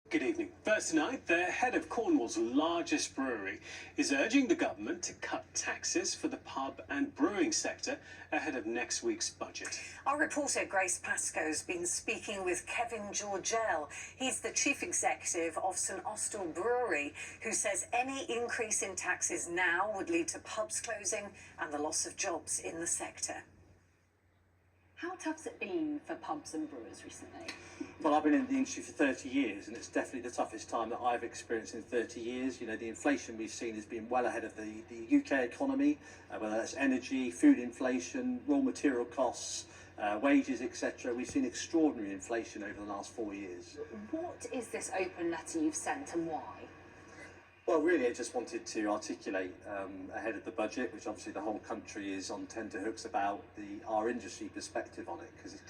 Good evening. First tonight, the head of Cornwall's largest brewery is urging the government to cut taxes for the pub and brewing sector ahead of next week's budget. Our reporter Grace Pascoe's been speaking with Kevin Georgell. He's the chief executive of Austell Brewery, who says any increase in taxes now would lead to pubs closing and the loss of jobs in the sector. How tough's it been for pubs and brewers recently? Well, I've been in the industry for 30 years, and it's definitely the toughest time that I've experienced in 30 years. You know, the inflation we've seen has been well ahead of the UK economy, whether that's energy, food inflation, raw material costs, wages, etc. We've seen extraordinary inflation over the last 4 years. What is this open letter you've sent and why? Well, really, I just wanted to articulate ahead of the budget, which obviously the whole country is on tenterhooks about, our industry perspective on it, because it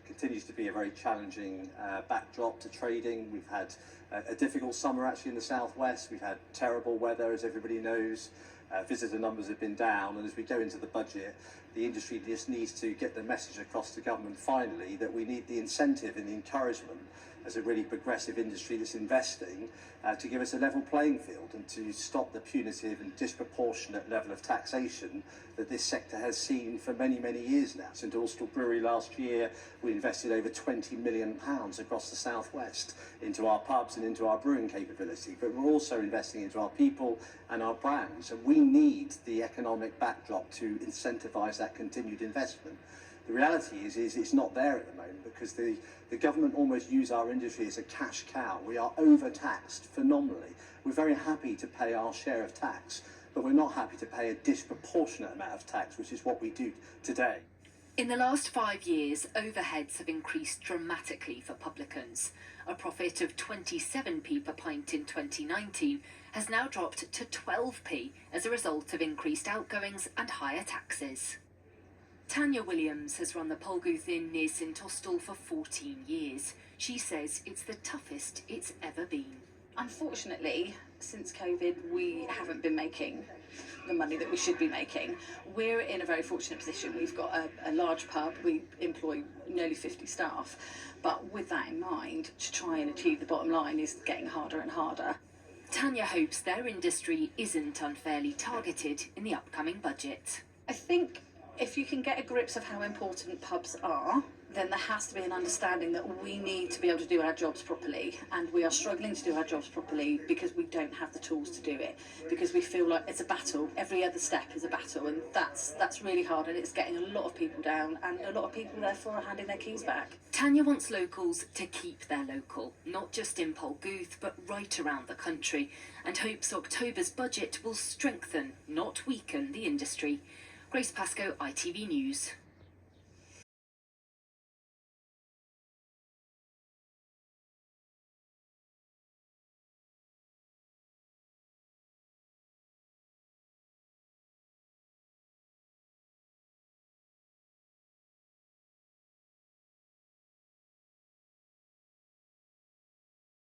continues to be a very challenging backdrop to trading. We've had a difficult summer actually in the southwest. We've had terrible weather, as everybody knows. Visitor numbers have been down, and as we go into the budget, the industry just needs to get the message across to government finally that we need the incentive and the encouragement as a really progressive industry that's investing to give us a level playing field and to stop the punitive and disproportionate level of taxation that this sector has seen for many, many years now. So into Austell Brewery last year, we invested over £20 million across the southwest into our pubs and into our brewing capability, but we're also investing into our people and our brands, and we need the economic backdrop to incentivise that continued investment. The reality is it's not there at the moment because the government almost use our industry as a cash cow. We are overtaxed phenomenally. We're very happy to pay our share of tax, but we're not happy to pay a disproportionate amount of tax, which is what we do today. In the last 5 years, overheads have increased dramatically for publicans. A profit of 27p per pint in 2019 has now dropped to 12p as a result of increased outgoings and higher taxes. Tanya Williams has run the Polgooth Inn near St Austell for 14 years. She says it's the toughest it's ever been. Unfortunately, since COVID, we haven't been making the money that we should be making. We're in a very fortunate position. We've got a large pub. We employ nearly 50 staff. But with that in mind, to try and achieve the bottom line is getting harder and harder. Tanya hopes their industry isn't unfairly targeted in the upcoming budget. I think if you can get a grip of how important pubs are, then there has to be an understanding that we need to be able to do our jobs properly, and we are struggling to do our jobs properly because we don't have the tools to do it, because we feel like it's a battle. Every other step is a battle, and that's really hard, and it's getting a lot of people down, and a lot of people therefore are handing their keys back. Tanya wants locals to keep their local, not just in Polgooth but right around the country, and hopes October's budget will strengthen, not weaken, the industry. Grace Pascoe, ITV News.